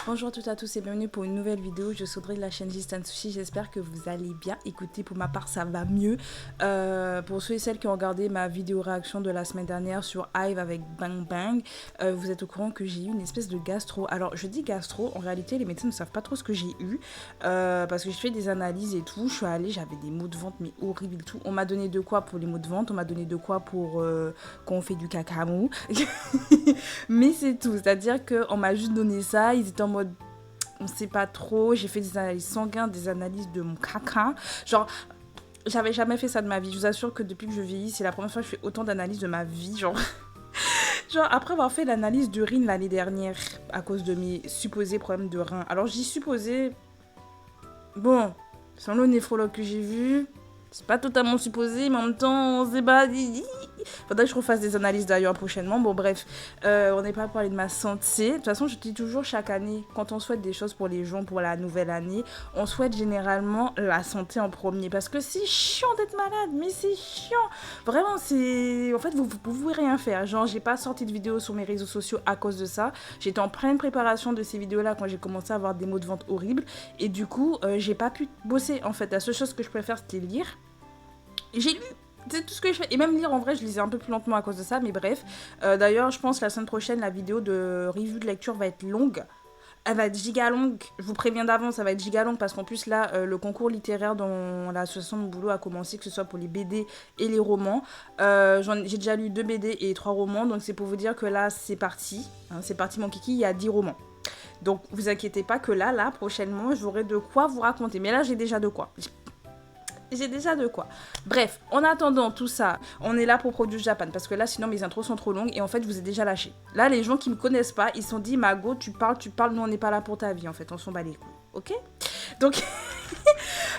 Bonjour à toutes et à tous et bienvenue pour une nouvelle vidéo. Je suis Audrey de la chaîne Gistan Sushi. J'espère que vous allez bien. Écoutez, pour ma part, ça va mieux. Pour ceux et celles qui ont regardé ma vidéo réaction de la semaine dernière sur Hive avec Bang Bang, vous êtes au courant que j'ai eu une espèce de gastro. Alors, je dis gastro, en réalité, les médecins ne savent pas trop ce que j'ai eu parce que je fais des analyses et tout. Je suis allée, j'avais des maux de ventre, mais horribles et tout. On m'a donné de quoi pour les maux de ventre, on m'a donné de quoi pour quand on fait du cacamou. Mais c'est tout. C'est-à-dire qu'on m'a juste donné ça. Ils étaient en mode on sait pas trop, j'ai fait des analyses sanguines, des analyses de mon caca. Genre, j'avais jamais fait ça de ma vie. Je vous assure que depuis que je vieillis, c'est la première fois que je fais autant d'analyses de ma vie. Genre après avoir fait l'analyse d'urine l'année dernière à cause de mes supposés problèmes de rein. Alors, j'y supposé. Bon, selon le néphrologue que j'ai vu, c'est pas totalement supposé, mais en même temps, on sait pas. Faudrait que je refasse des analyses d'ailleurs prochainement. Bon, bref, on n'est pas parlé de ma santé. De toute façon, je dis toujours chaque année, quand on souhaite des choses pour les gens, pour la nouvelle année, on souhaite généralement la santé en premier. Parce que c'est chiant d'être malade, mais c'est chiant. Vraiment, c'est. En fait, vous pouvez rien faire. Genre, j'ai pas sorti de vidéo sur mes réseaux sociaux à cause de ça. J'étais en pleine préparation de ces vidéos-là quand j'ai commencé à avoir des maux de ventre horribles. Et du coup, j'ai pas pu bosser en fait. La seule chose que je préfère, c'était lire. J'ai lu. C'est tout ce que je fais. Et même lire, en vrai, je lisais un peu plus lentement à cause de ça, mais bref. D'ailleurs, je pense que la semaine prochaine, la vidéo de review de lecture va être longue. Elle va être giga longue. Je vous préviens d'avance, ça va être giga longue parce qu'en plus, là, le concours littéraire dans l'association de mon boulot a commencé, que ce soit pour les BD et les romans. J'ai déjà lu 2 BD et 3 romans, donc c'est pour vous dire que là, c'est parti. Hein, c'est parti, mon kiki, il y a 10 romans. Donc, vous inquiétez pas que là, prochainement, j'aurai de quoi vous raconter. Mais là, j'ai déjà de quoi. J'ai déjà de quoi. Bref, en attendant tout ça, on est là pour Produce Japan. Parce que là, sinon, mes intros sont trop longues. Et en fait, je vous ai déjà lâché. Là, les gens qui me connaissent pas, ils se sont dit, Mago, tu parles. Nous, on n'est pas là pour ta vie. En fait, on s'en bat les couilles. Ok? Donc,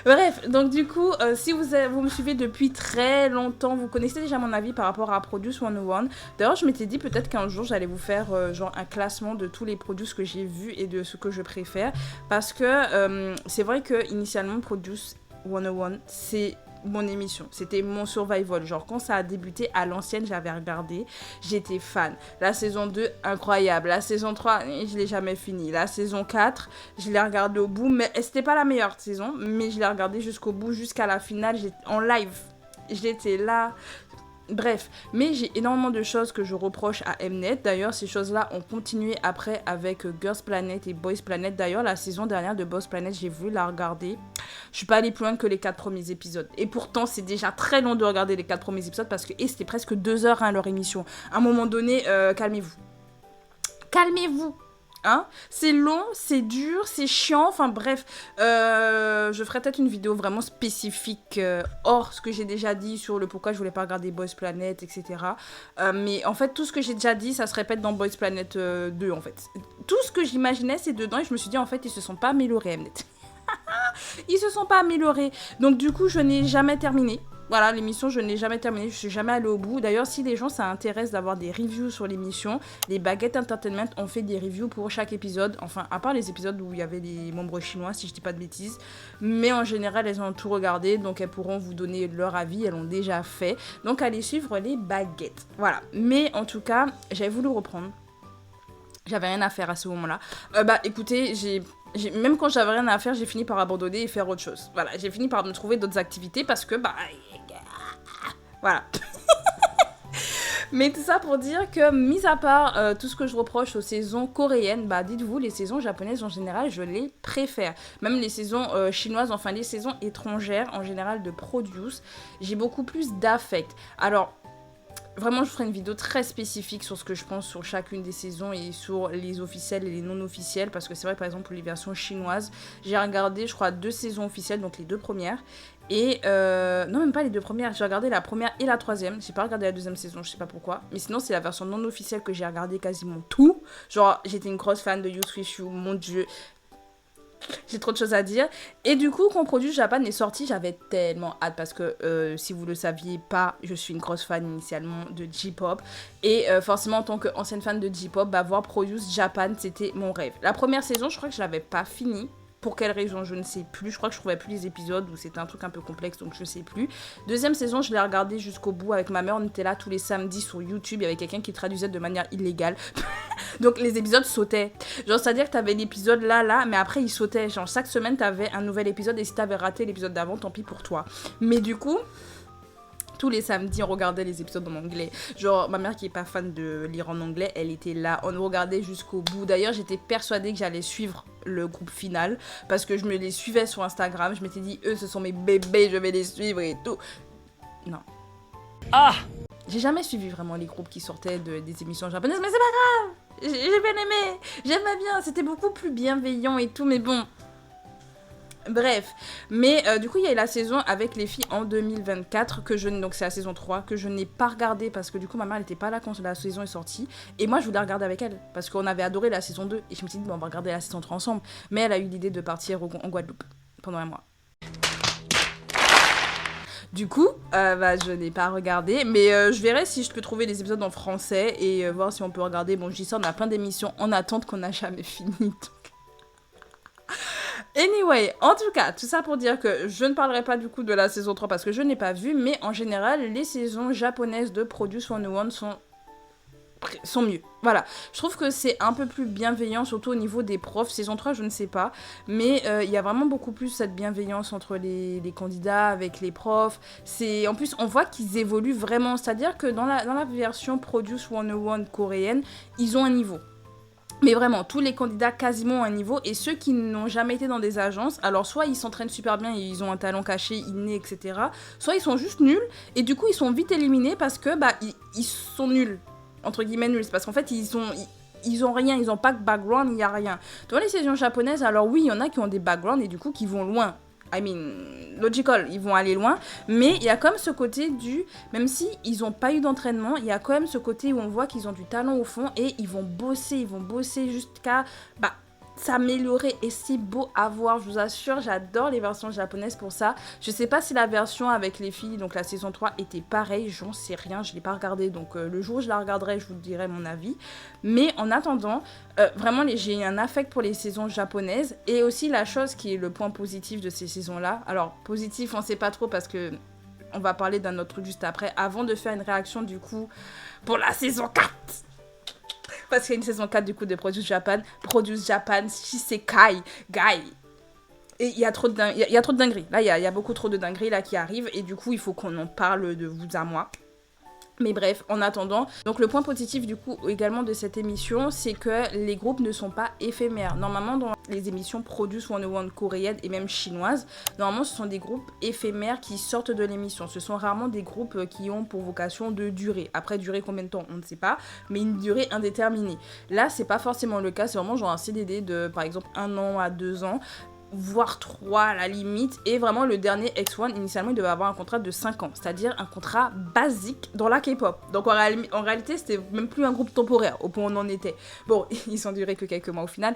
bref. Donc, du coup, si vous me suivez depuis très longtemps, vous connaissez déjà mon avis par rapport à Produce 101. D'ailleurs, je m'étais dit peut-être qu'un jour, j'allais vous faire genre un classement de tous les produits que j'ai vus et de ce que je préfère. Parce que c'est vrai que initialement, Produce 101, c'est mon émission, c'était mon survival. Genre, quand ça a débuté à l'ancienne, j'avais regardé, j'étais fan. La saison 2, incroyable. La saison 3, je l'ai jamais fini. La saison 4, je l'ai regardée au bout, mais c'était pas la meilleure saison, mais je l'ai regardée jusqu'au bout, jusqu'à la finale, en live. J'étais là. Bref, mais j'ai énormément de choses que je reproche à Mnet. D'ailleurs, ces choses-là ont continué après avec Girls Planet et Boys Planet. D'ailleurs, la saison dernière de Boys Planet, j'ai voulu la regarder. Je suis pas allée plus loin que les 4 premiers épisodes. Et pourtant, c'est déjà très long de regarder les 4 premiers épisodes parce que c'était presque 2 heures leur émission. À un moment donné, calmez-vous. Calmez-vous. Hein, c'est long, c'est dur, c'est chiant, enfin bref, je ferai peut-être une vidéo vraiment spécifique hors ce que j'ai déjà dit sur le pourquoi je voulais pas regarder Boys Planet, etc. Mais en fait, tout ce que j'ai déjà dit, ça se répète dans Boys Planet 2 en fait. Tout ce que j'imaginais, c'est dedans et je me suis dit en fait, ils se sont pas améliorés, Mnet. Ils se sont pas améliorés. Donc du coup, je n'ai jamais terminé. Voilà, l'émission, je n'ai jamais terminé, je suis jamais allée au bout. D'ailleurs, si les gens, ça intéresse d'avoir des reviews sur l'émission, les Baguettes Entertainment ont fait des reviews pour chaque épisode. Enfin, à part les épisodes où il y avait des membres chinois, si je dis pas de bêtises. Mais en général, elles ont tout regardé, donc elles pourront vous donner leur avis, elles l'ont déjà fait. Donc, allez suivre les Baguettes. Voilà. Mais en tout cas, j'avais voulu reprendre. J'avais rien à faire à ce moment-là. Écoutez, même quand j'avais rien à faire, j'ai fini par abandonner et faire autre chose. Voilà, j'ai fini par me trouver d'autres activités parce que, voilà. Mais tout ça pour dire que, mis à part tout ce que je reproche aux saisons coréennes, dites-vous, les saisons japonaises en général, je les préfère. Même les saisons chinoises, enfin les saisons étrangères en général de Produce, j'ai beaucoup plus d'affect. Alors, vraiment, je ferai une vidéo très spécifique sur ce que je pense sur chacune des saisons et sur les officielles et les non officielles. Parce que c'est vrai, par exemple, pour les versions chinoises, j'ai regardé, je crois, 2 saisons officielles, donc les 2 premières. Et non, même pas les 2 premières. J'ai regardé la première et la 3e. J'ai pas regardé la 2e saison, je sais pas pourquoi. Mais sinon, c'est la version non officielle que j'ai regardé quasiment tout. Genre, j'étais une grosse fan de Youth With You, mon dieu. J'ai trop de choses à dire. Et du coup, quand Produce Japan est sorti, j'avais tellement hâte parce que si vous le saviez pas, je suis une grosse fan initialement de J-pop. Et forcément, en tant qu'ancienne fan de J-pop, voir Produce Japan, c'était mon rêve. La première saison, je crois que je l'avais pas finie. Pour quelle raison, je ne sais plus. Je crois que je trouvais plus les épisodes ou c'était un truc un peu complexe, donc je sais plus. Deuxième saison, je l'ai regardée jusqu'au bout avec ma mère. On était là tous les samedis sur YouTube. Il y avait quelqu'un qui traduisait de manière illégale. Donc les épisodes sautaient. Genre, c'est-à-dire que t'avais l'épisode là, mais après il sautait. Genre, chaque semaine, t'avais un nouvel épisode et si t'avais raté l'épisode d'avant, tant pis pour toi. Mais du coup... tous les samedis, on regardait les épisodes en anglais. Genre, ma mère qui est pas fan de lire en anglais, elle était là. On regardait jusqu'au bout. D'ailleurs, j'étais persuadée que j'allais suivre le groupe final parce que je me les suivais sur Instagram. Je m'étais dit, eux, ce sont mes bébés, je vais les suivre et tout. Non. Ah! J'ai jamais suivi vraiment les groupes qui sortaient des émissions japonaises, mais c'est pas grave! J'ai bien aimé! J'aimais bien, c'était beaucoup plus bienveillant et tout, mais bon... Bref, mais du coup il y a eu la saison avec les filles en 2024 donc c'est la saison 3 que je n'ai pas regardée parce que du coup ma mère elle était pas là quand la saison est sortie et moi je voulais regarder avec elle parce qu'on avait adoré la saison 2 et je me suis dit bon on va regarder la saison 3 ensemble, mais elle a eu l'idée de partir en Guadeloupe pendant un mois. Du coup, je n'ai pas regardé, mais je verrai si je peux trouver les épisodes en français et voir si on peut regarder. Bon, je dis ça, on a plein d'émissions en attente qu'on n'a jamais fini. Anyway, en tout cas, tout ça pour dire que je ne parlerai pas du coup de la saison 3 parce que je n'ai pas vu, mais en général, les saisons japonaises de Produce 101 sont mieux. Voilà, je trouve que c'est un peu plus bienveillant, surtout au niveau des profs. Saison 3, je ne sais pas, mais il y a vraiment beaucoup plus cette bienveillance entre les candidats, avec les profs. En plus, on voit qu'ils évoluent vraiment, c'est-à-dire que dans la version Produce 101 coréenne, ils ont un niveau. Mais vraiment, tous les candidats quasiment ont un niveau et ceux qui n'ont jamais été dans des agences, alors soit ils s'entraînent super bien et ils ont un talent caché, inné, etc. Soit ils sont juste nuls et du coup ils sont vite éliminés parce que ils sont nuls, entre guillemets nuls, parce qu'en fait ils ont rien, ils ont pas de background, il y a rien. Dans les saisons japonaises, alors oui, il y en a qui ont des backgrounds et du coup qui vont loin. I mean, logical, ils vont aller loin, mais il y a quand même ce côté même si ils n'ont pas eu d'entraînement, il y a quand même ce côté où on voit qu'ils ont du talent au fond et ils vont bosser jusqu'à s'améliorer et c'est beau à voir, je vous assure, j'adore les versions japonaises pour ça. Je sais pas si la version avec les filles, donc la saison 3, était pareille, j'en sais rien, je l'ai pas regardée, donc le jour où je la regarderai, je vous dirai mon avis. Mais en attendant, vraiment, j'ai un affect pour les saisons japonaises et aussi la chose qui est le point positif de ces saisons-là. Alors, positif, on sait pas trop parce que on va parler d'un autre truc juste après, avant de faire une réaction du coup pour la saison 4. Parce qu'il y a une saison 4 du coup de Produce Japan, Shisekai, Guy. Et il y a trop de dingueries. Là, il y a beaucoup trop de dingueries là, qui arrivent. Et du coup, il faut qu'on en parle de vous à moi. Mais bref, en attendant, donc le point positif du coup également de cette émission, c'est que les groupes ne sont pas éphémères. Normalement, dans les émissions Produce 101 coréennes et même chinoises, normalement ce sont des groupes éphémères qui sortent de l'émission. Ce sont rarement des groupes qui ont pour vocation de durer. Après, durer combien de temps, on ne sait pas, mais une durée indéterminée. Là, c'est pas forcément le cas, c'est vraiment genre un CDD de par exemple 1 an à 2 ans. Voire 3 à la limite, et vraiment le dernier X1 initialement il devait avoir un contrat de 5 ans, c'est-à-dire un contrat basique dans la K-pop, donc en réalité c'était même plus un groupe temporaire au point où on en était. Bon, ils sont durés que quelques mois au final.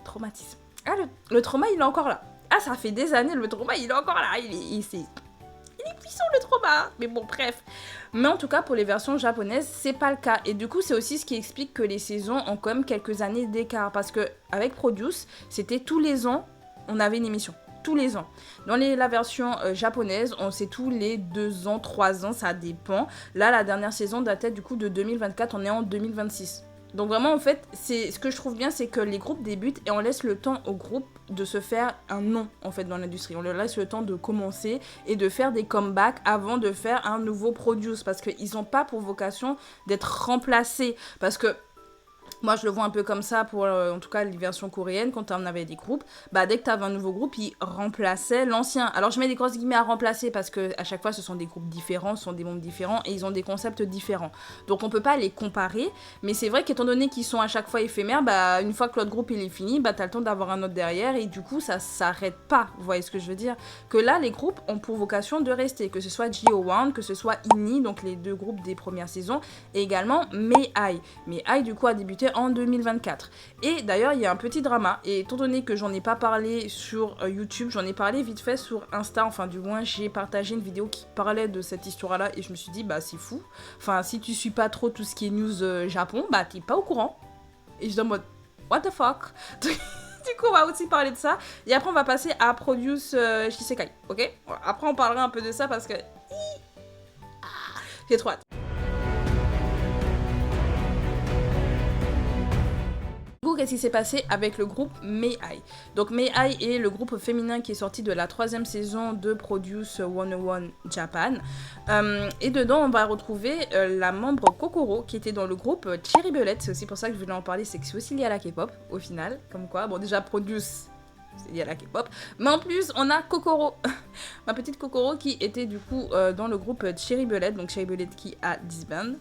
Traumatisme. Ah, le trauma il est encore là. Ah, ça fait des années, le trauma il est encore là, il est puissant le trauma, mais bon bref. Mais en tout cas pour les versions japonaises c'est pas le cas et du coup c'est aussi ce qui explique que les saisons ont quand même quelques années d'écart parce que avec Produce c'était tous les ans on avait une émission, tous les ans. Dans la version japonaise on sait tous les 2 ans, 3 ans, ça dépend. Là la dernière saison datait du coup de 2024, on est en 2026. Donc vraiment en fait, ce que je trouve bien c'est que les groupes débutent et on laisse le temps aux groupes de se faire un nom en fait dans l'industrie. On leur laisse le temps de commencer et de faire des comebacks avant de faire un nouveau Produce parce qu'ils n'ont pas pour vocation d'être remplacés. Parce que moi je le vois un peu comme ça pour en tout cas les versions coréennes quand on avait des groupes, dès que tu avais un nouveau groupe ils remplaçaient l'ancien. Alors je mets des grosses guillemets à remplacer parce que à chaque fois ce sont des groupes différents, ce sont des membres différents et ils ont des concepts différents, donc on peut pas les comparer, mais c'est vrai qu'étant donné qu'ils sont à chaque fois éphémères, une fois que l'autre groupe il est fini, t'as le temps d'avoir un autre derrière et du coup ça s'arrête pas, vous voyez ce que je veux dire, que là les groupes ont pour vocation de rester, que ce soit JO1, que ce soit INI, donc les 2 groupes des premières saisons, et également May-ai. May-ai du coup a débuté en 2024. Et d'ailleurs, il y a un petit drama. Et étant donné que j'en ai pas parlé sur YouTube, j'en ai parlé vite fait sur Insta. Enfin, du moins, j'ai partagé une vidéo qui parlait de cette histoire-là. Et je me suis dit, c'est fou. Enfin, si tu suis pas trop tout ce qui est news Japon, t'es pas au courant. Et je suis en mode, what the fuck? Du coup, on va aussi parler de ça. Et après, on va passer à Produce Shisekai, ok? Voilà. Après, on parlera un peu de ça parce que... j'ai trop hâte. Qu'est-ce qui s'est passé avec le groupe May I. Donc May I est le groupe féminin qui est sorti de la 3e saison de Produce 101 Japan. Et dedans, on va retrouver la membre Kokoro qui était dans le groupe Cherry Bullet. C'est aussi pour ça que je voulais en parler, c'est que c'est aussi lié à la K-pop au final. Comme quoi, bon déjà Produce, c'est lié à la K-pop. Mais en plus, on a Kokoro, ma petite Kokoro qui était du coup dans le groupe Cherry Bullet. Donc Cherry Bullet qui a disband.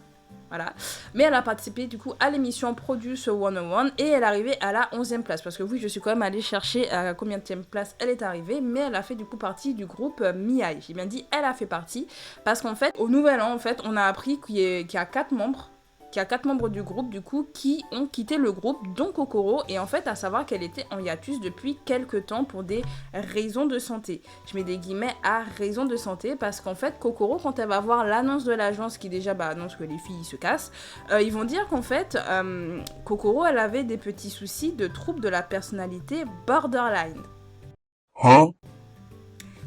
Voilà. Mais elle a participé du coup à l'émission Produce 101 et elle est arrivée à la 11e place. Parce que oui, je suis quand même allée chercher à combien de place elle est arrivée, mais elle a fait du coup partie du groupe Miai. J'ai bien dit elle a fait partie parce qu'en fait, au nouvel an, en fait, on a appris qu'il y a 4 membres. Qu'il y a 4 membres du groupe, du coup, qui ont quitté le groupe, dont Kokoro, et en fait, à savoir qu'elle était en hiatus depuis quelques temps pour des raisons de santé. Je mets des guillemets à raison de santé, parce qu'en fait, Kokoro, quand elle va voir l'annonce de l'agence qui déjà annonce que les filles se cassent, ils vont dire qu'en fait, Kokoro, elle avait des petits soucis de troubles de la personnalité borderline. Hein?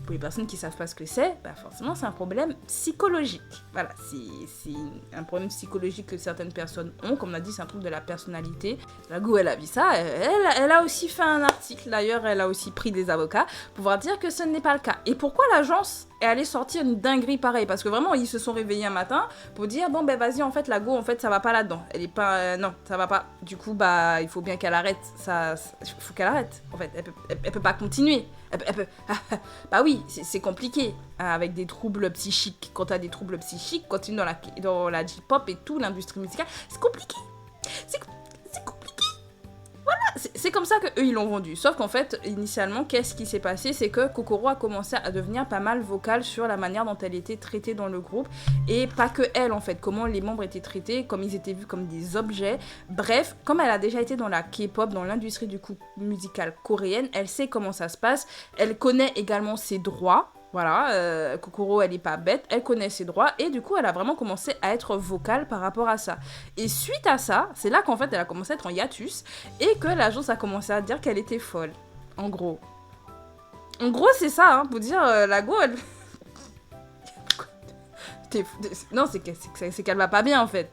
Pour les personnes qui ne savent pas ce que c'est, forcément c'est un problème psychologique. Voilà, c'est un problème psychologique que certaines personnes ont. Comme on a dit, c'est un trouble de la personnalité. La Go, elle a vu ça. Elle a aussi fait un article. D'ailleurs, elle a aussi pris des avocats pour pouvoir dire que ce n'est pas le cas. Et pourquoi l'agence est allée sortir une dinguerie pareille? Parce que vraiment, ils se sont réveillés un matin pour dire bon, vas-y, en fait, la Go, en fait, ça va pas là-dedans. Elle est pas. Non, ça va pas. Du coup, il faut bien qu'elle arrête. Il faut qu'elle arrête. En fait, elle peut pas continuer. Elle peut... bah oui, c'est compliqué avec des troubles psychiques. Quand t'as des troubles psychiques, continue dans la J-pop et tout, l'industrie musicale, c'est compliqué. C'est compliqué. Voilà, c'est comme ça qu'eux ils l'ont vendu. Sauf qu'en fait, initialement, qu'est-ce qui s'est passé? C'est que Kokoro a commencé à devenir pas mal vocale sur la manière dont elle était traitée dans le groupe. Et pas que elle, en fait. Comment les membres étaient traités, comme ils étaient vus comme des objets. Bref, comme elle a déjà été dans la K-pop, dans l'industrie du coup musicale coréenne, elle sait comment ça se passe. Elle connaît également ses droits. Voilà, Kokoro, elle est pas bête, elle connaît ses droits et du coup, elle a vraiment commencé à être vocale par rapport à ça. Et suite à ça, c'est là qu'en fait, elle a commencé à être en hiatus et que l'agence a commencé à dire qu'elle était folle. En gros. En gros, c'est ça, hein, pour dire, la Go, elle... Non, c'est qu'elle va pas bien, en fait.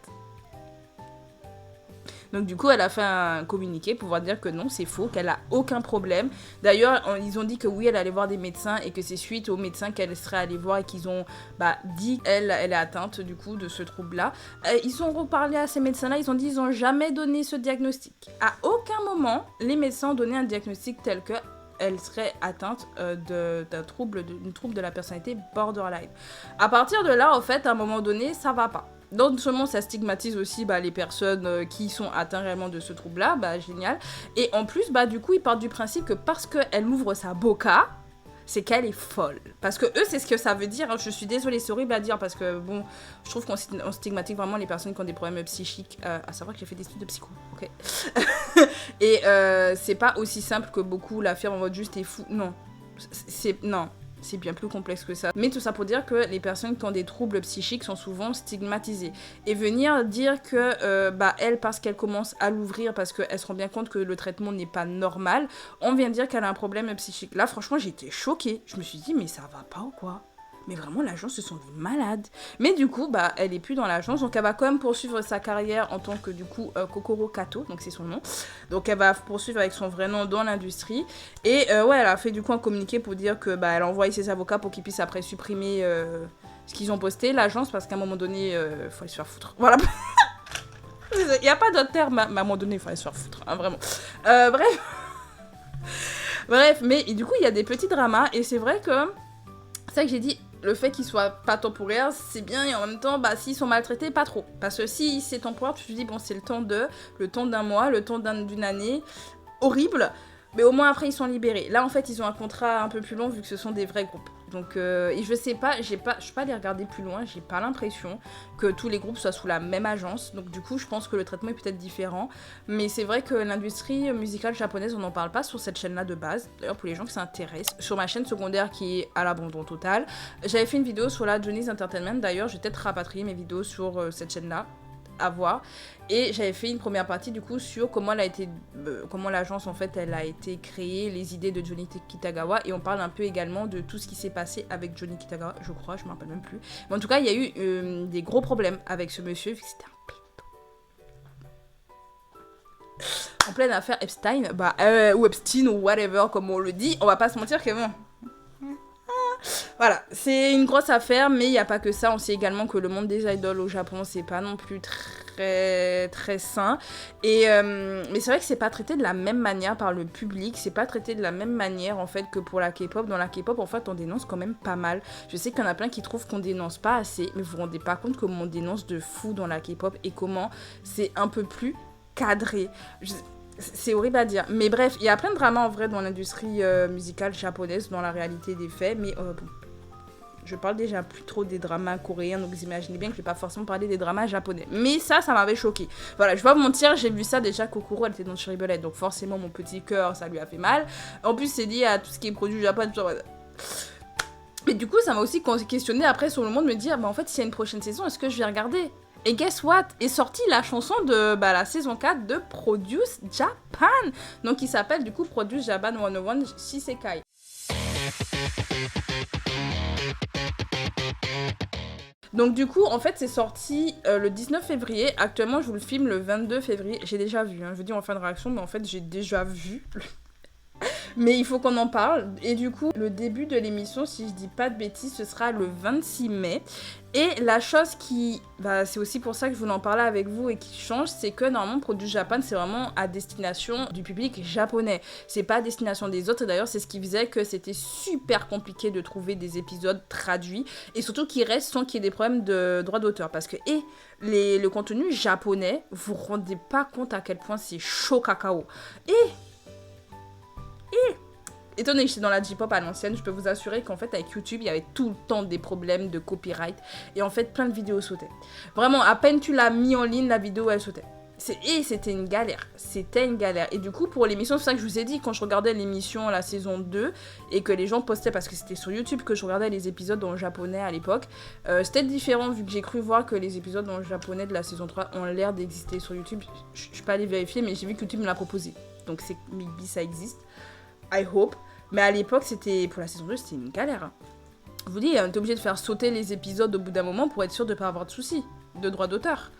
Donc du coup, elle a fait un communiqué pour pouvoir dire que non, c'est faux, qu'elle a aucun problème. D'ailleurs, ils ont dit que oui, elle allait voir des médecins et que c'est suite aux médecins qu'elle serait allée voir et qu'ils ont dit qu'elle est atteinte du coup de ce trouble-là. Ils ont reparlé à ces médecins-là, ils ont dit qu'ils n'ont jamais donné ce diagnostic. À aucun moment, les médecins ont donné un diagnostic tel que elle serait atteinte d'un trouble de la personnalité borderline. À partir de là, en fait, à un moment donné, ça va pas. Non seulement ça stigmatise aussi les personnes qui sont atteintes réellement de ce trouble-là, génial. Et en plus, du coup, ils partent du principe que parce qu'elle ouvre sa boca, c'est qu'elle est folle. Parce que eux, c'est ce que ça veut dire. Hein. Je suis désolée, c'est horrible à dire parce que, bon, je trouve qu'on stigmatise vraiment les personnes qui ont des problèmes psychiques. À savoir que j'ai fait des études de psycho, ok. Et c'est pas aussi simple que beaucoup l'affirment en mode juste t'es fou. Non. Non. C'est bien plus complexe que ça. Mais tout ça pour dire que les personnes qui ont des troubles psychiques sont souvent stigmatisées. Et venir dire que, elle, parce qu'elle commence à l'ouvrir, parce qu'elle se rend bien compte que le traitement n'est pas normal, on vient dire qu'elle a un problème psychique. Là, franchement, j'ai été choquée. Je me suis dit, mais ça va pas ou quoi? Mais vraiment, l'agence, ce sont des malades. Mais du coup, elle est plus dans l'agence, donc elle va quand même poursuivre sa carrière en tant que, du coup, Kokoro Kato, donc c'est son nom. Donc elle va poursuivre avec son vrai nom dans l'industrie. Et elle a fait du coup un communiqué pour dire que elle a envoyé ses avocats pour qu'ils puissent après supprimer ce qu'ils ont posté, l'agence, parce qu'à un moment donné, faut aller se faire foutre. Voilà. Il n'y a pas d'autre terme, mais à un moment donné, il faut aller se faire foutre, hein, vraiment. Bref. Bref, mais du coup, il y a des petits dramas, et c'est vrai que... C'est ça que j'ai dit, le fait qu'ils soient pas temporaires, c'est bien, et en même temps, s'ils sont maltraités, pas trop. Parce que si c'est temporaire, tu te dis, bon, c'est le temps d'un mois, le temps d'une année, horrible, mais au moins après, ils sont libérés. Là, en fait, ils ont un contrat un peu plus long, vu que ce sont des vrais groupes. Donc, et je sais pas, je suis pas allée regarder plus loin, j'ai pas l'impression que tous les groupes soient sous la même agence. Donc, du coup, je pense que le traitement est peut-être différent. Mais c'est vrai que l'industrie musicale japonaise, on n'en parle pas sur cette chaîne-là de base. D'ailleurs, pour les gens qui s'intéressent, sur ma chaîne secondaire qui est à l'abandon total, j'avais fait une vidéo sur la Johnny's Entertainment. D'ailleurs, je vais peut-être rapatrier mes vidéos sur cette chaîne-là. à voir. Et j'avais fait une première partie du coup sur comment elle a été, comment l'agence en fait elle a été créée, les idées de Johnny Kitagawa, et on parle un peu également de tout ce qui s'est passé avec Johnny Kitagawa, je crois, je me rappelle même plus. Mais en tout cas, il y a eu des gros problèmes avec ce monsieur, vu que c'était en pleine affaire Epstein, ou Epstein ou whatever comme on le dit, on va pas se mentir que bon. Voilà, c'est une grosse affaire, mais il n'y a pas que ça. On sait également que le monde des idoles au Japon, c'est pas non plus très très sain. Mais c'est vrai que c'est pas traité de la même manière par le public, c'est pas traité de la même manière en fait que pour la K-pop. Dans la K-pop, en fait, on dénonce quand même pas mal. Je sais qu'il y en a plein qui trouvent qu'on dénonce pas assez, mais vous vous rendez pas compte comment on dénonce de fou dans la K-pop et comment c'est un peu plus cadré. C'est horrible à dire. Mais bref, il y a plein de dramas en vrai dans l'industrie musicale japonaise, dans la réalité des faits. Mais bon, je parle déjà plus trop des dramas coréens, donc vous imaginez bien que je vais pas forcément parler des dramas japonais. Mais ça m'avait choqué. Voilà, je vais pas vous mentir, j'ai vu ça déjà, Kokoro, elle était dans Cherry Bullet, donc forcément mon petit cœur, ça lui a fait mal. En plus, c'est lié à tout ce qui est produit japonais. Mais du coup, ça m'a aussi questionné après sur le monde, me dire, en fait, s'il y a une prochaine saison, est-ce que je vais regarder ? Et guess what? Est sortie la chanson de la saison 4 de Produce Japan. Donc, il s'appelle du coup Produce Japan 101 Shisekai. Donc du coup, en fait, c'est sorti le 19 février. Actuellement, je vous le filme le 22 février. J'ai déjà vu, je vous dis en fin de réaction, mais en fait, j'ai déjà vu. Mais il faut qu'on en parle. Et du coup, le début de l'émission, si je dis pas de bêtises, ce sera le 26 mai. Et la chose qui... c'est aussi pour ça que je voulais en parler avec vous et qui change, c'est que normalement, Produce Japan, c'est vraiment à destination du public japonais. C'est pas à destination des autres. Et d'ailleurs, c'est ce qui faisait que c'était super compliqué de trouver des épisodes traduits. Et surtout qu'ils restent sans qu'il y ait des problèmes de droits d'auteur. Parce que, le contenu japonais, vous vous rendez pas compte à quel point c'est chaud cacao. Étant donné que j'étais dans la J-pop à l'ancienne, je peux vous assurer qu'en fait avec YouTube, il y avait tout le temps des problèmes de copyright et en fait plein de vidéos sautaient. Vraiment, à peine tu l'as mis en ligne, la vidéo elle sautait. C'était une galère, Et du coup, pour l'émission, c'est ça que je vous ai dit, quand je regardais l'émission, la saison 2, et que les gens postaient, parce que c'était sur YouTube que je regardais les épisodes en japonais à l'époque, c'était différent, vu que j'ai cru voir que les épisodes en japonais de la saison 3 ont l'air d'exister sur YouTube. Je suis pas allée vérifier, mais j'ai vu que YouTube me l'a proposé. Donc c'est maybe ça existe. I hope. Mais à l'époque, pour la saison 2, c'était une galère. Je vous dis, t'es obligé de faire sauter les épisodes au bout d'un moment pour être sûr de pas avoir de soucis de droit d'auteur.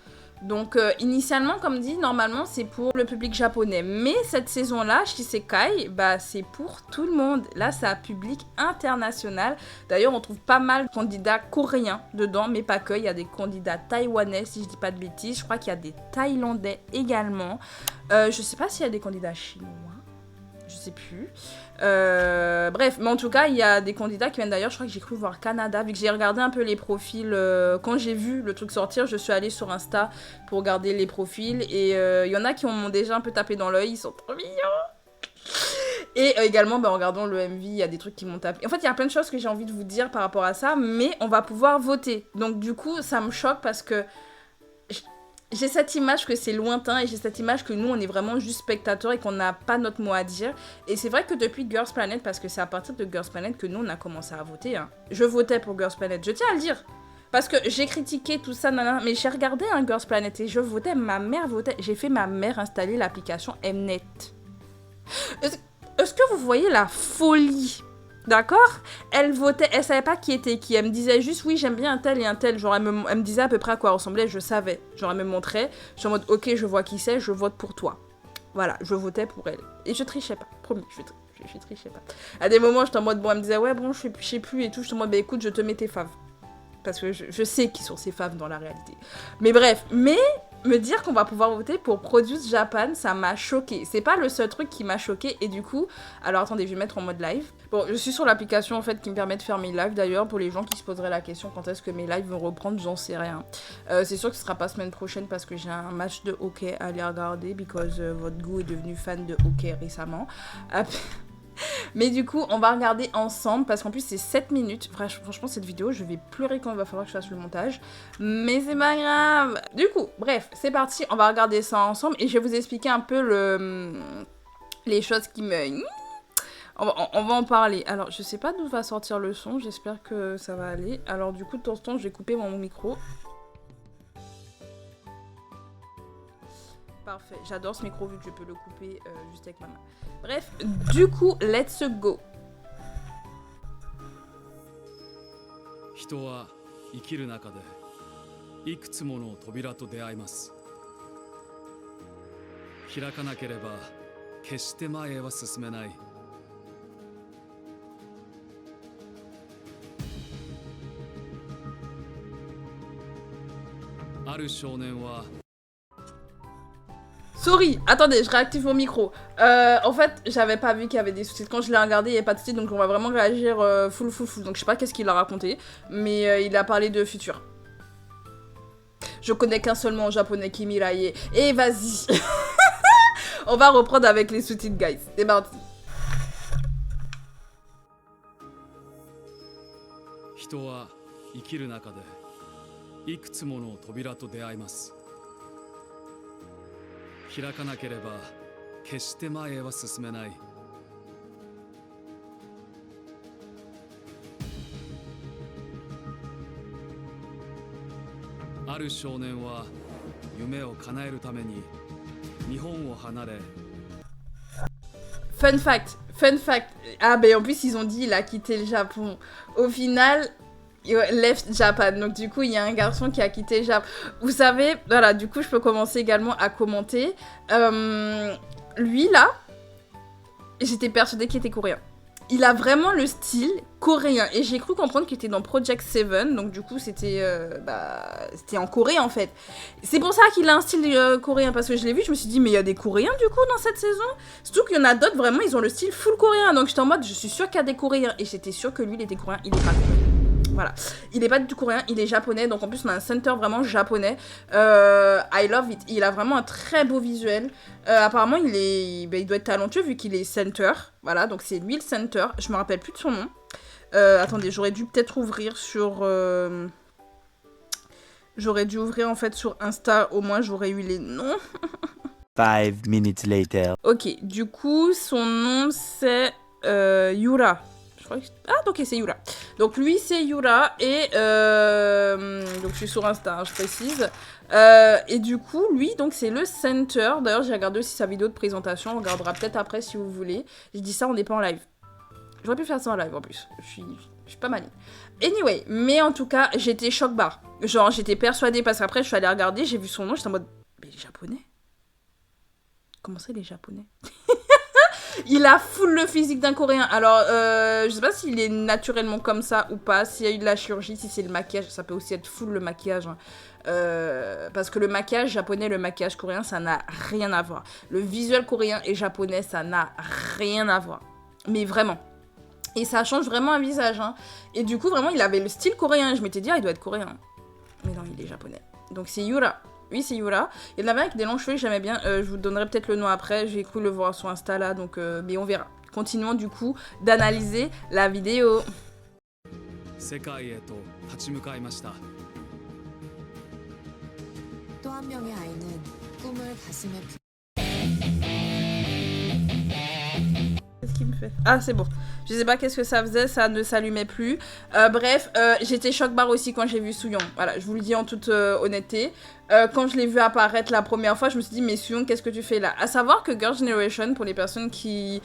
Donc, initialement, comme dit, normalement, c'est pour le public japonais. Mais cette saison-là, Shisekai, c'est pour tout le monde. Là, c'est un public international. D'ailleurs, on trouve pas mal de candidats coréens dedans, mais pas que. Il y a des candidats taïwanais, si je dis pas de bêtises. Je crois qu'il y a des Thaïlandais également. Je sais pas s'il y a des candidats chinois. Je sais plus. Bref, mais en tout cas, il y a des candidats qui viennent d'ailleurs, je crois que j'ai cru voir Canada, vu que j'ai regardé un peu les profils. Quand j'ai vu le truc sortir, je suis allée sur Insta pour regarder les profils. Et il y en a qui m'ont déjà un peu tapé dans l'œil, ils sont trop mignons. Et également, en regardant le MV, il y a des trucs qui m'ont tapé. En fait, il y a plein de choses que j'ai envie de vous dire par rapport à ça, mais on va pouvoir voter. Donc du coup, ça me choque parce que... J'ai cette image que c'est lointain et j'ai cette image que nous on est vraiment juste spectateurs et qu'on n'a pas notre mot à dire. Et c'est vrai que depuis Girls Planet, parce que c'est à partir de Girls Planet que nous on a commencé à voter, je votais pour Girls Planet, je tiens à le dire. Parce que j'ai critiqué tout ça, mais j'ai regardé Girls Planet et je votais, ma mère votait. J'ai fait ma mère installer l'application Mnet. Est-ce que vous voyez la folie ? D'accord? Elle votait, elle savait pas qui était qui. Elle me disait juste, oui, j'aime bien un tel et un tel. Genre, elle me disait à peu près à quoi elle ressemblait, je savais. Genre, elle me montrait. Je suis en mode, ok, je vois qui c'est, je vote pour toi. Voilà, je votais pour elle. Et je trichais pas, promis, je trichais pas. À des moments, j'étais en mode, elle me disait, ouais, bon, je sais plus et tout. Je suis en mode, écoute, je te mets tes faves. Parce que je sais qui sont ces faves dans la réalité. Mais bref, me dire qu'on va pouvoir voter pour Produce Japan, ça m'a choquée. C'est pas le seul truc qui m'a choquée. Et du coup, alors attendez, je vais mettre en mode live. Bon, je suis sur l'application en fait qui me permet de faire mes lives d'ailleurs. Pour les gens qui se poseraient la question quand est-ce que mes lives vont reprendre, j'en sais rien. C'est sûr que ce sera pas semaine prochaine parce que j'ai un match de hockey à aller regarder. Because votre goût est devenu fan de hockey récemment. Mais du coup, on va regarder ensemble parce qu'en plus c'est 7 minutes. Franchement, cette vidéo, je vais pleurer quand il va falloir que je fasse le montage. Mais c'est pas grave. Du coup, bref, c'est parti. On va regarder ça ensemble et je vais vous expliquer un peu les choses qui me... On va en parler. Alors, je sais pas d'où va sortir le son. J'espère que ça va aller. Alors, du coup, de temps en temps, je vais couper mon micro. Parfait. J'adore ce micro vu que je peux le couper juste avec ma main. Bref, du coup, let's go. 人は生きる中でいくつもの扉と出会います。開かなければ決して前へは進めない。ある少年は Sorry, attendez, je réactive mon micro. En fait, j'avais pas vu qu'il y avait des sous-titres. Quand je l'ai regardé, il n'y avait pas de sous-titres, donc on va vraiment réagir full. Donc je sais pas qu'est-ce qu'il a raconté, mais il a parlé de futur. Je connais qu'un seul mot en japonais, Kimiraie. Et vas-y. On va reprendre avec les sous-titres, guys. C'est parti. 人は生きる中でいくつもの扉と出会います。開かなければ決して前へは進めない。ある少年は夢を叶えるために日本を離れ Fun fact. Ah ben en plus ils ont dit il a quitté le Japon. Au final, left Japan. Donc du coup il y a un garçon qui a quitté le Japon. Vous savez, voilà, du coup je peux commencer également à commenter. Lui là, j'étais persuadée qu'il était coréen. Il a vraiment le style coréen. Et j'ai cru comprendre qu'il était dans Project 7. Donc du coup c'était en Corée en fait. C'est pour ça qu'il a un style coréen. Parce que je l'ai vu, je me suis dit mais il y a des Coréens du coup dans cette saison. Surtout qu'il y en a d'autres vraiment, ils ont le style full coréen. Donc j'étais en mode je suis sûre qu'il y a des Coréens. Et j'étais sûre que lui il était coréen. Il est pas coréen. Voilà, il est pas du tout coréen, il est japonais, donc en plus on a un center vraiment japonais. I love it, il a vraiment un très beau visuel. Apparemment il doit être talentueux vu qu'il est center. Voilà, donc c'est lui le center, je me rappelle plus de son nom. Attendez, j'aurais dû peut-être ouvrir sur... J'aurais dû ouvrir en fait sur Insta, au moins j'aurais eu les noms. 5 minutes later. Ok, du coup son nom c'est Yura. Ah, ok, c'est Yura. Donc, lui, c'est Yura. Et donc, je suis sur Insta, hein, je précise. Et du coup, lui, donc, c'est le center. D'ailleurs, j'ai regardé aussi sa vidéo de présentation. On regardera peut-être après si vous voulez. Je dis ça, on n'est pas en live. J'aurais pu faire ça en live en plus. Je suis pas maligne. Anyway, mais en tout cas, j'étais choc barre. Genre, j'étais persuadée parce qu'après, je suis allée regarder, j'ai vu son nom, j'étais en mode. Mais il est japonais? Comment ça, il est japonais? Il a full le physique d'un coréen. Alors, je sais pas s'il est naturellement comme ça ou pas. S'il y a eu de la chirurgie, si c'est le maquillage, ça peut aussi être full le maquillage. Hein. Parce que le maquillage japonais, le maquillage coréen, ça n'a rien à voir. Le visuel coréen et japonais, ça n'a rien à voir. Mais vraiment. Et ça change vraiment un visage. Hein. Et du coup, vraiment, il avait le style coréen. Je m'étais dit, ah, il doit être coréen. Mais non, il est japonais. Donc, c'est Yura. Oui, c'est Yura. Il y en avait avec des longs cheveux, j'aimais bien. Je vous donnerai peut-être le nom après. J'ai cru le voir sur Insta là, donc mais on verra. Continuons du coup d'analyser la vidéo. 世界へと立ち向かいました。 또 한 명의 아이는 꿈을 가슴에 Qu'est-ce qu'il me fait? Ah, c'est bon. Je sais pas qu'est-ce que ça faisait, ça ne s'allumait plus. Bref, j'étais choc-barre aussi quand j'ai vu Sooyoung. Voilà, je vous le dis en toute honnêteté. Quand je l'ai vu apparaître la première fois, je me suis dit, mais Sooyoung, qu'est-ce que tu fais là? À savoir que Girls' Generation, pour les personnes qui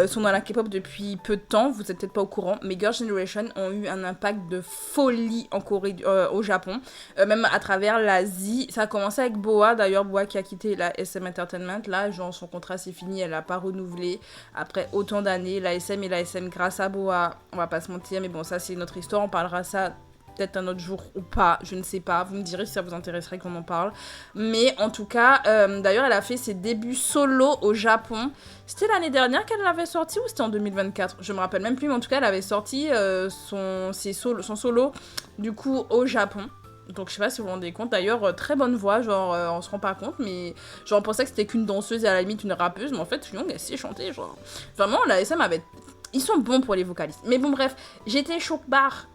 sont dans la K-pop depuis peu de temps, vous êtes peut-être pas au courant, mais Girls' Generation ont eu un impact de folie en Corée, au Japon, même à travers l'Asie. Ça a commencé avec Boa, d'ailleurs, Boa qui a quitté la SM Entertainment. Là, genre, son contrat c'est fini, elle a pas renouvelé après autant d'années. La SM et la SM grâce à Boa, on va pas se mentir, mais bon, ça c'est notre histoire, on parlera ça peut-être un autre jour ou pas, je ne sais pas, vous me direz si ça vous intéresserait qu'on en parle, mais en tout cas, d'ailleurs elle a fait ses débuts solo au Japon, c'était l'année dernière qu'elle l'avait sorti ou c'était en 2024, je me rappelle même plus, mais en tout cas elle avait sorti son solo du coup au Japon. Donc je sais pas si vous vous rendez compte, d'ailleurs très bonne voix, genre on se rend pas compte, mais genre on pensait que c'était qu'une danseuse et à la limite une rappeuse, mais en fait Sooyoung elle sait chanter, genre vraiment la SM avait... Ils sont bons pour les vocalistes, mais bon bref, j'étais choc-barre.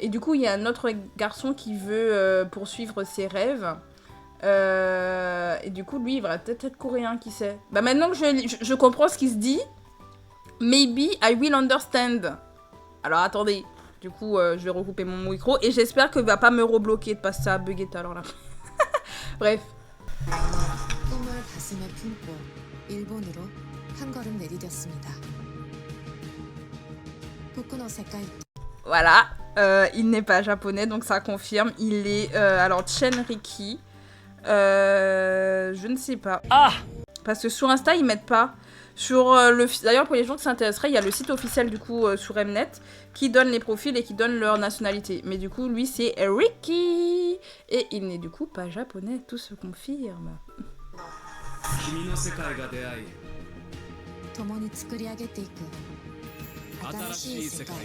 Et du coup, il y a un autre garçon qui veut poursuivre ses rêves. Et du coup, lui, il va peut-être être coréen, qui sait. Bah maintenant que je comprends ce qu'il se dit, maybe I will understand. Alors attendez, du coup, je vais recouper mon micro et j'espère qu'il va pas me rebloquer de passer à bugger tout à l'heure là. Bref. 꿈을 품고 일본으로 한 걸음 내디뎠습니다. 복근의 색깔. Voilà, il n'est pas japonais, donc ça confirme. Il est, alors, Chenriki. Je ne sais pas. Ah, parce que sur Insta, ils mettent pas. Sur d'ailleurs, pour les gens qui s'intéresseraient, il y a le site officiel du coup sur Mnet qui donne les profils et qui donne leur nationalité. Mais du coup, lui, c'est Riki. Et il n'est du coup pas japonais, tout se confirme. 君の世界が出会い共に作り上げていく新しい世界。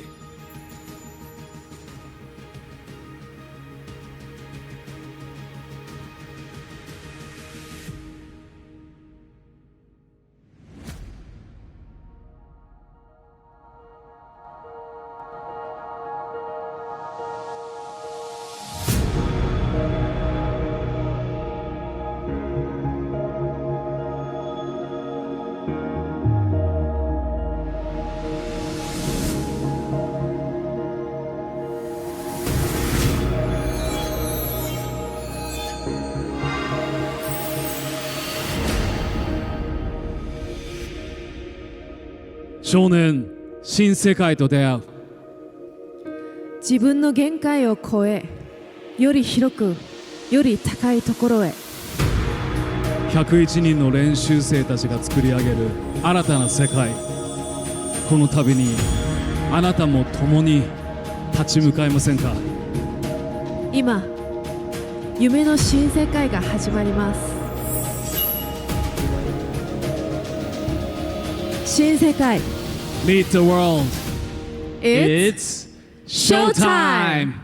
少年新世界と出会う自分の限界を超えより広くより高いところへ101人の練習生たちが作り上げる新たな世界この旅にあなたも共に立ち向かいませんか今夢の新世界が始まります新世界 Meet the world It's showtime!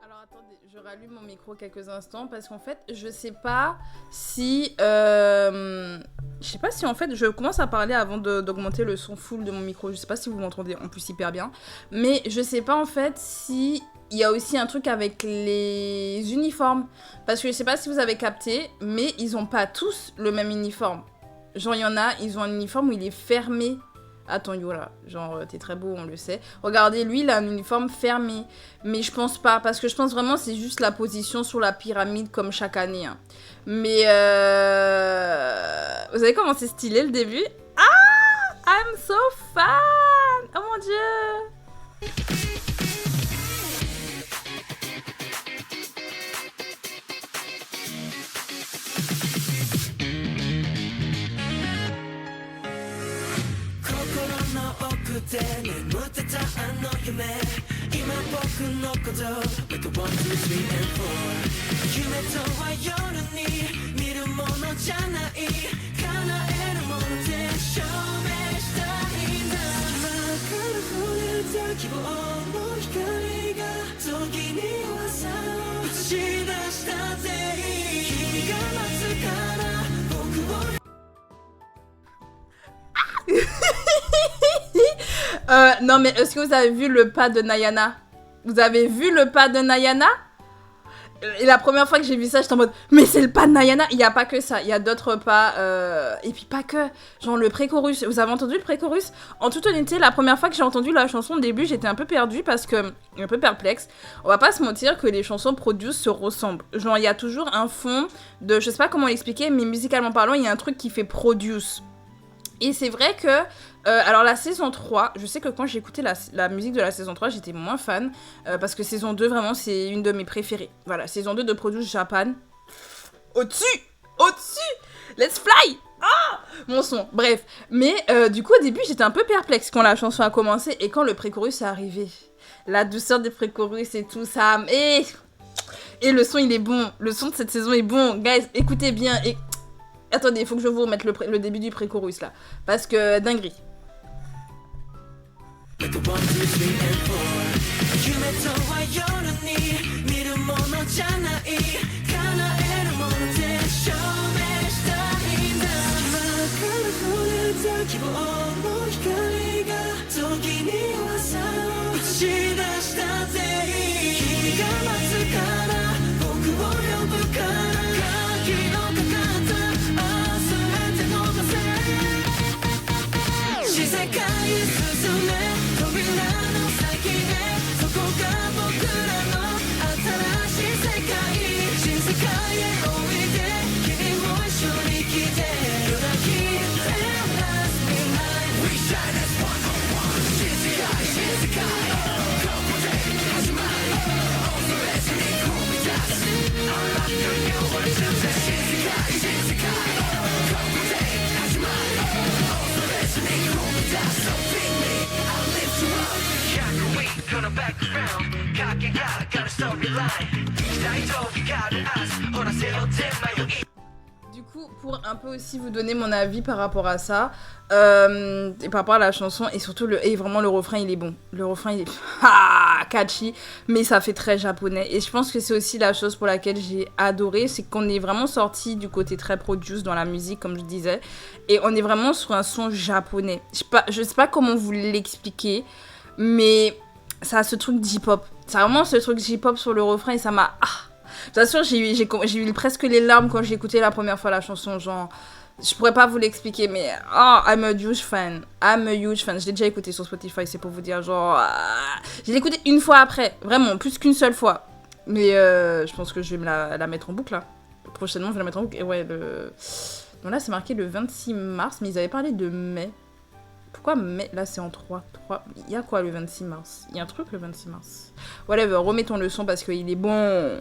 Alors attendez, je rallume mon micro quelques instants parce qu'en fait, je sais pas si en fait, je commence à parler avant d'augmenter le son full de mon micro. Je sais pas si vous m'entendez en plus hyper bien, mais je sais pas en fait si il y a aussi un truc avec les uniformes parce que je sais pas si vous avez capté, mais ils ont pas tous le même uniforme. Genre il y en a, ils ont un uniforme où il est fermé. Attends, Yola, genre, t'es très beau, on le sait. Regardez, lui, il a un uniforme fermé. Mais je pense pas, parce que je pense vraiment c'est juste la position sur la pyramide comme chaque année. Hein. Mais, vous savez comment c'est stylé le début? Ah! I'm so fan! Oh mon dieu! Non mais est-ce que vous avez vu le pas de Nayana? Vous avez vu le pas de Nayana? Et la première fois que j'ai vu ça, j'étais en mode mais c'est le pas de Nayana. Il n'y a pas que ça, il y a d'autres pas. Et puis pas que. Genre le pré-chorus. Vous avez entendu le pré-chorus? En toute honnêteté, la première fois que j'ai entendu la chanson au début, j'étais un peu perdue parce que. Un peu perplexe. On va pas se mentir que les chansons Produce se ressemblent. Genre il y a toujours un fond de. Je sais pas comment l'expliquer, mais musicalement parlant, il y a un truc qui fait Produce. Et c'est vrai que, alors la saison 3, je sais que quand j'ai écouté la musique de la saison 3, j'étais moins fan, parce que saison 2, vraiment, c'est une de mes préférées. Voilà, saison 2 de Produce Japan. Au-dessus! Let's fly! Ah! Mon son, bref. Mais du coup, au début, j'étais un peu perplexe quand la chanson a commencé, et quand le pré-chorus est arrivé. La douceur des pré-chorus et tout ça, et le son, il est bon. Le son de cette saison est bon. Guys, écoutez bien, et... Attendez, il faut que je vous remette le début du pré-chorus là. Parce que dinguerie. Du coup, pour un peu aussi vous donner mon avis par rapport à ça, et par rapport à la chanson, et surtout, vraiment le refrain il est bon. Le refrain il est catchy, mais ça fait très japonais. Et je pense que c'est aussi la chose pour laquelle j'ai adoré, c'est qu'on est vraiment sorti du côté très produce dans la musique, comme je disais, et on est vraiment sur un son japonais. Je sais pas comment vous l'expliquer, mais ça a ce truc d'hip-hop. Ça a vraiment ce truc d'hip-hop sur le refrain et ça m'a... De toute façon, j'ai eu presque les larmes quand j'ai écouté la première fois la chanson, genre... Je pourrais pas vous l'expliquer, mais... I'm a huge fan. I'm a huge fan. Je l'ai déjà écouté sur Spotify, c'est pour vous dire, genre... Je l'ai écouté une fois après, vraiment, plus qu'une seule fois. Mais je pense que je vais me la mettre en boucle, là. Prochainement, je vais la mettre en boucle. Et ouais, Donc là, c'est marqué le 26 mars, mais ils avaient parlé de mai. Pourquoi mai? Là, c'est en 3. Il y a quoi le 26 mars? Il y a un truc le 26 mars. Whatever, remettons le son parce qu'il est bon.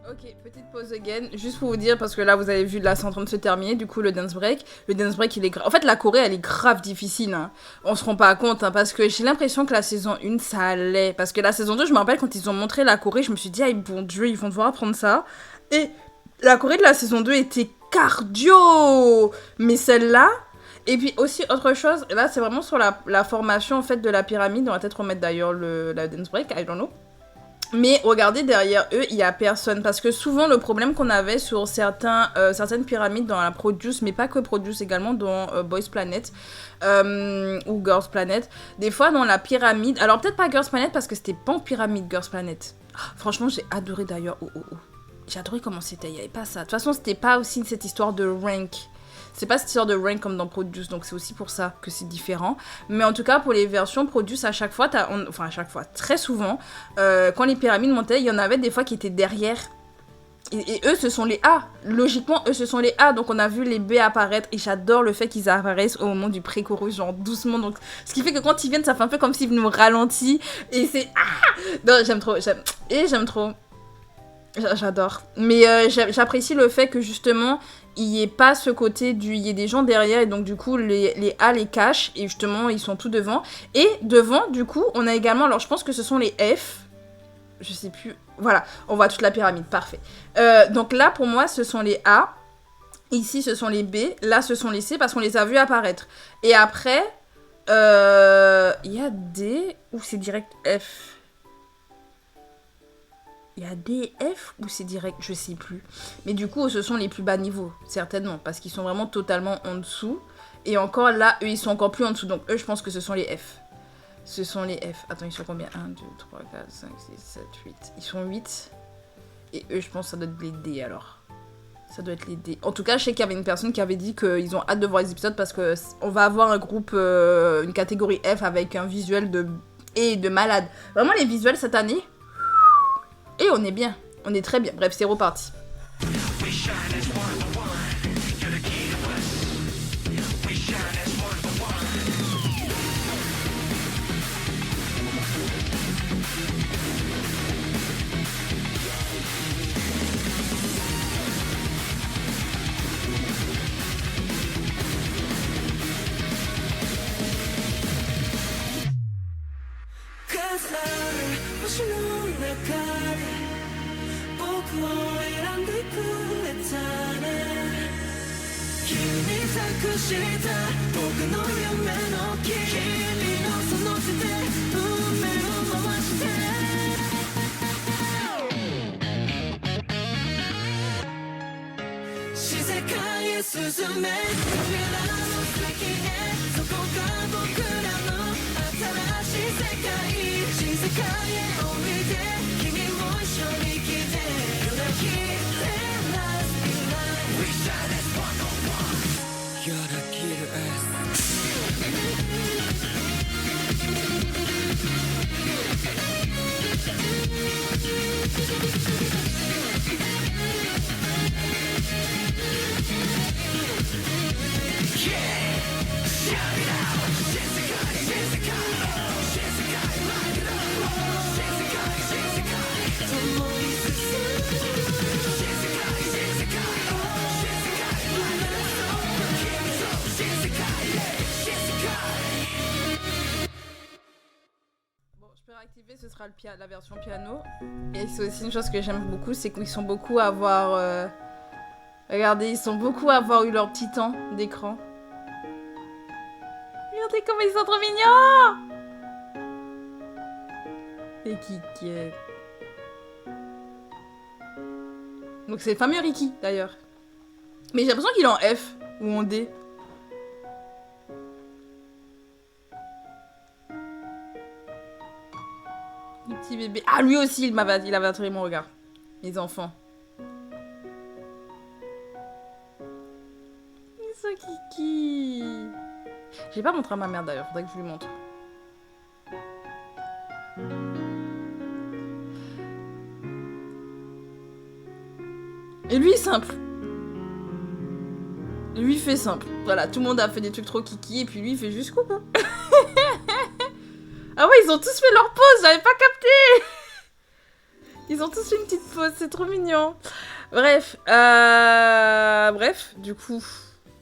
Ok, petite pause again, juste pour vous dire, parce que là vous avez vu, là c'est en train de se terminer, du coup le dance break il est grave, en fait la Corée elle est grave difficile, hein. On se rend pas compte, hein, parce que j'ai l'impression que la saison 1 ça allait, parce que la saison 2 je me rappelle quand ils ont montré la Corée, je me suis dit, ah bon Dieu, ils vont devoir apprendre ça, et la Corée de la saison 2 était cardio, mais celle-là, et puis aussi autre chose, là c'est vraiment sur la formation en fait de la pyramide, on va peut-être remettre d'ailleurs la dance break, I don't know. Mais regardez, derrière eux, il n'y a personne. Parce que souvent, le problème qu'on avait sur certaines pyramides dans la Produce, mais pas que Produce, également dans Boys Planet ou Girls Planet, des fois dans la pyramide... Alors peut-être pas Girls Planet parce que c'était pas en pyramide Girls Planet. Franchement, j'ai adoré d'ailleurs. J'ai adoré comment c'était, il n'y avait pas ça. De toute façon, c'était pas aussi cette histoire de rank. C'est pas cette histoire de rank comme dans Produce, donc c'est aussi pour ça que c'est différent. Mais en tout cas, pour les versions Produce, à chaque fois, très souvent, quand les pyramides montaient, il y en avait des fois qui étaient derrière. Et eux, ce sont les A. Logiquement, eux, ce sont les A. Donc on a vu les B apparaître. Et j'adore le fait qu'ils apparaissent au moment du pré-chorus, genre doucement. Donc, ce qui fait que quand ils viennent, ça fait un peu comme s'ils nous ralentissent. Et c'est... Non, j'aime trop. J'aime trop. J'adore. Mais j'apprécie le fait que justement... il n'y ait pas ce côté il y ait des gens derrière et donc du coup les A les cachent et justement ils sont tout devant. Et devant du coup on a également, alors je pense que ce sont les F, je sais plus, voilà, on voit toute la pyramide, parfait. Donc là pour moi ce sont les A, ici ce sont les B, là ce sont les C parce qu'on les a vus apparaître. Et après il y a D ou c'est direct F? Il y a des F ou c'est direct, je sais plus. Mais du coup, ce sont les plus bas niveaux, certainement, parce qu'ils sont vraiment totalement en dessous. Et encore là, eux, ils sont encore plus en dessous. Donc eux, je pense que ce sont les F. Ce sont les F. Attends, ils sont combien? 1, 2, 3, 4, 5, 6, 7, 8. Ils sont 8. Et eux, je pense que ça doit être les D alors. Ça doit être l'idée. En tout cas, je sais qu'il y avait une personne qui avait dit qu'ils ont hâte de voir les épisodes parce que on va avoir un groupe, une catégorie F avec un visuel de malade. Vraiment, les visuels cette année. Et on est bien. On est très bien. Bref, c'est reparti. Activer, ce sera la version piano. Et c'est aussi une chose que j'aime beaucoup, c'est qu'ils sont beaucoup à avoir regardez, ils sont beaucoup à avoir eu leur petit temps d'écran. Regardez comment ils sont trop mignons. Et Kiki. Donc c'est le fameux Ricky d'ailleurs. Mais j'ai l'impression qu'il est en F ou en D. Petit bébé. Ah, lui aussi, il avait attiré mon regard. Les enfants. Ils sont kiki. J'ai pas montré à ma mère d'ailleurs, faudrait que je lui montre. Et lui, simple. Lui, il fait simple. Voilà, tout le monde a fait des trucs trop kiki et puis lui, il fait juste coucou. Ah ouais, ils ont tous fait leur pause, j'avais pas capté. Ils ont tous fait une petite pause, c'est trop mignon. Bref, du coup,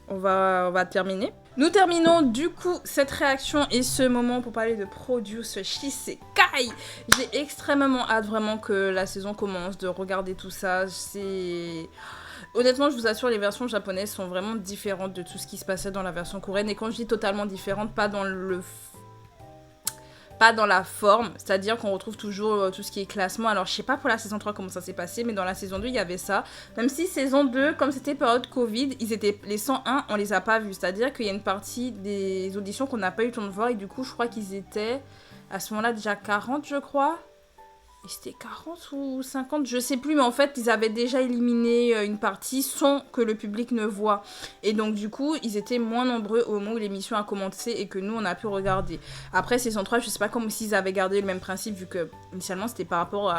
on va terminer. Nous terminons du coup cette réaction et ce moment pour parler de Produce Shisekai. J'ai extrêmement hâte vraiment que la saison commence, de regarder tout ça. Honnêtement, je vous assure, les versions japonaises sont vraiment différentes de tout ce qui se passait dans la version coréenne. Et quand je dis totalement différentes, pas dans la forme, c'est-à-dire qu'on retrouve toujours tout ce qui est classement. Alors je sais pas pour la saison 3 comment ça s'est passé, mais dans la saison 2 il y avait ça. Même si saison 2, comme c'était période Covid, les 101 on les a pas vus, c'est-à-dire qu'il y a une partie des auditions qu'on n'a pas eu le temps de voir et du coup je crois qu'ils étaient à ce moment-là déjà 40 je crois. Et c'était 40 ou 50, je sais plus, mais en fait, ils avaient déjà éliminé une partie sans que le public ne voit. Et donc, du coup, ils étaient moins nombreux au moment où l'émission a commencé et que nous, on a pu regarder. Après, saison 3, je sais pas comme s'ils avaient gardé le même principe, vu que, initialement, c'était par rapport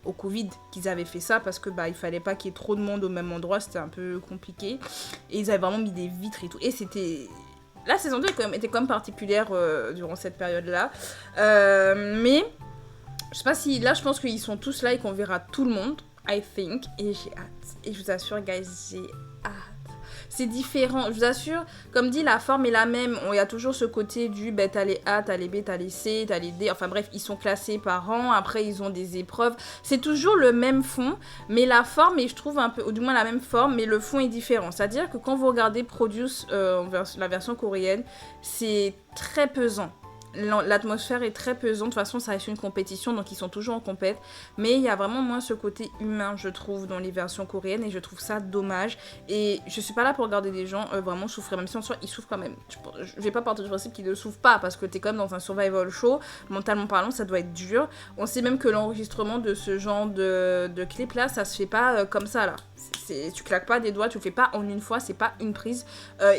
au Covid qu'ils avaient fait ça, parce que, il fallait pas qu'il y ait trop de monde au même endroit, c'était un peu compliqué. Et ils avaient vraiment mis des vitres et tout. Et c'était... La saison 2 était quand même particulière durant cette période-là. Mais... Je sais pas si... Là, je pense qu'ils sont tous là et qu'on verra tout le monde. I think. Et j'ai hâte. Et je vous assure, guys, j'ai hâte. C'est différent. Je vous assure, comme dit, la forme est la même. Il y a toujours ce côté du... t'as les A, t'as les B, t'as les C, t'as les D. Enfin bref, ils sont classés par an. Après, ils ont des épreuves. C'est toujours le même fond. Mais la forme est, je trouve, un peu... Ou du moins la même forme. Mais le fond est différent. C'est-à-dire que quand vous regardez Produce, la version coréenne, c'est très pesant. L'atmosphère est très pesante, de toute façon ça reste une compétition donc ils sont toujours en compète, mais il y a vraiment moins ce côté humain je trouve dans les versions coréennes et je trouve ça dommage et je suis pas là pour regarder des gens vraiment souffrir, même si en soi ils souffrent quand même. Je vais pas partir du principe qu'ils ne souffrent pas parce que t'es quand même dans un survival show, mentalement parlant ça doit être dur. On sait même que l'enregistrement de ce genre de clip là ça se fait pas comme ça là, Tu claques pas des doigts, tu le fais pas en une fois, c'est pas une prise.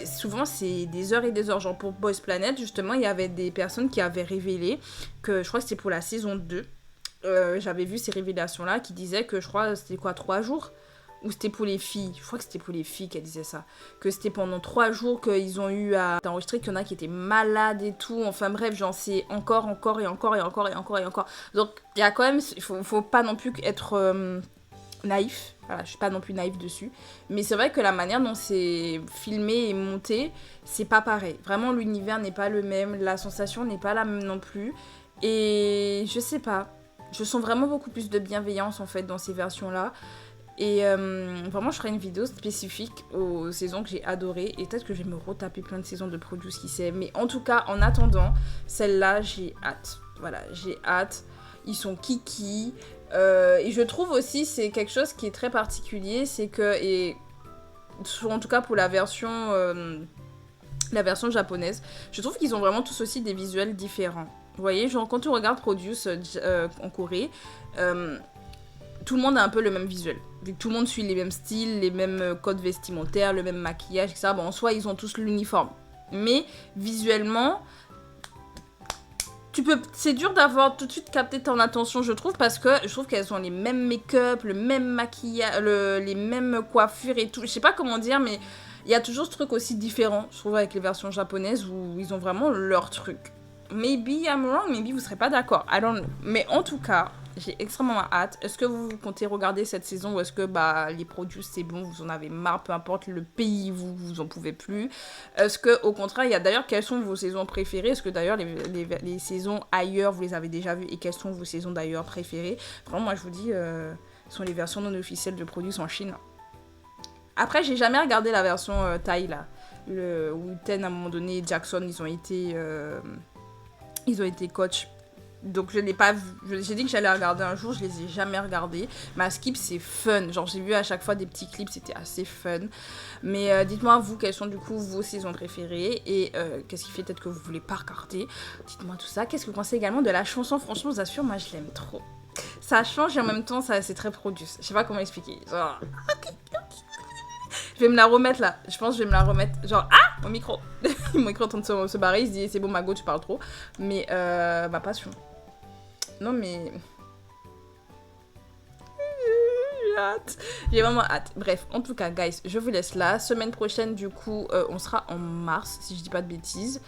Souvent, c'est des heures et des heures. Genre pour Boys Planet, justement, il y avait des personnes qui avaient révélé que, je crois que c'était pour la saison 2, j'avais vu ces révélations-là qui disaient que, je crois, c'était quoi, 3 jours? Ou c'était pour les filles? Je crois que c'était pour les filles qu'elle disait ça. Que c'était pendant 3 jours qu'ils ont eu à enregistrer, qu'il y en a qui étaient malades et tout. Enfin bref, j'en sais encore et encore. Donc il y a quand même, il faut pas non plus être naïf. Voilà, je suis pas non plus naïf dessus. Mais c'est vrai que la manière dont c'est filmé et monté, c'est pas pareil. Vraiment, l'univers n'est pas le même, la sensation n'est pas la même non plus. Et je sais pas. Je sens vraiment beaucoup plus de bienveillance en fait dans ces versions-là. Et vraiment, je ferai une vidéo spécifique aux saisons que j'ai adorées. Et peut-être que je vais me retaper plein de saisons de Produce, qui sait. Mais en tout cas, en attendant, celle-là, j'ai hâte. Voilà, j'ai hâte. Ils sont kiki. Et je trouve aussi, c'est quelque chose qui est très particulier. C'est que, et en tout cas pour la version japonaise, je trouve qu'ils ont vraiment tous aussi des visuels différents. Vous voyez, genre quand tu regardes Produce en Corée, tout le monde a un peu le même visuel. Vu que tout le monde suit les mêmes styles, les mêmes codes vestimentaires, le même maquillage, etc. Bon, en soi, ils ont tous l'uniforme. Mais visuellement, c'est dur d'avoir tout de suite capté ton attention, je trouve, parce que je trouve qu'elles ont les mêmes make-up, le même maquillage, les mêmes coiffures et tout. Je sais pas comment dire, mais il y a toujours ce truc aussi différent, je trouve, avec les versions japonaises où ils ont vraiment leur truc. Maybe I'm wrong, maybe vous serez pas d'accord. I don't know. Mais en tout cas, j'ai extrêmement hâte. Est-ce que vous comptez regarder cette saison ou est-ce que les produits c'est bon, vous en avez marre, peu importe le pays, vous en pouvez plus? Est-ce que au contraire, il y a d'ailleurs quelles sont vos saisons préférées? Est-ce que d'ailleurs les saisons ailleurs vous les avez déjà vues et quelles sont vos saisons d'ailleurs préférées? Vraiment, moi je vous dis, ce sont les versions non officielles de produits en Chine. Après, j'ai jamais regardé la version Thaï là, où Ten à un moment donné, Jackson, ils ont été coach. Donc je l'ai pas vu. J'ai dit que j'allais regarder un jour, je les ai jamais regardés. Ma skip c'est fun. Genre j'ai vu à chaque fois des petits clips, c'était assez fun. Mais dites-moi vous quelles sont du coup vos saisons préférées et qu'est-ce qui fait peut-être que vous voulez pas regarder. Dites-moi tout ça. Qu'est-ce que vous pensez également de la chanson? Franchement, je vous assure, moi je l'aime trop. Ça change et en même temps c'est très Produce. Je sais pas comment expliquer. Genre... Je vais me la remettre là. Je pense que je vais me la remettre. Genre, mon micro. Mon micro est en train de se barrer. Il se dit, c'est bon, Margot, tu parles trop. Mais, ma passion. Non, mais. J'ai hâte. J'ai vraiment hâte. Bref, en tout cas, guys, je vous laisse là. Semaine prochaine, du coup, on sera en mars, si je dis pas de bêtises.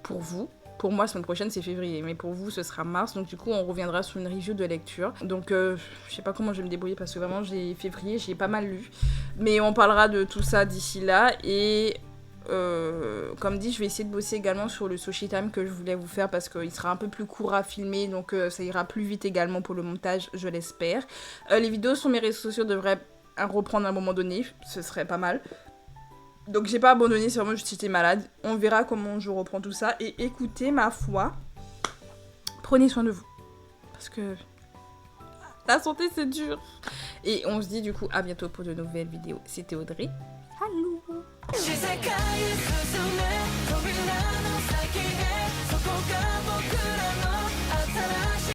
Pour vous. Pour moi, semaine prochaine, c'est février, mais pour vous, ce sera mars. Donc, du coup, on reviendra sur une review de lecture. Donc, je sais pas comment je vais me débrouiller parce que vraiment, février, j'ai pas mal lu. Mais on parlera de tout ça d'ici là. Et comme dit, je vais essayer de bosser également sur le Sushi Time que je voulais vous faire parce qu'il sera un peu plus court à filmer. Donc, ça ira plus vite également pour le montage, je l'espère. Les vidéos sur mes réseaux sociaux devraient reprendre à un moment donné. Ce serait pas mal. Donc j'ai pas abandonné, c'est vraiment juste j'étais malade. On verra comment je reprends tout ça. Et écoutez, ma foi, prenez soin de vous. Parce que la santé c'est dur. Et on se dit du coup à bientôt pour de nouvelles vidéos. C'était Audrey. Salut.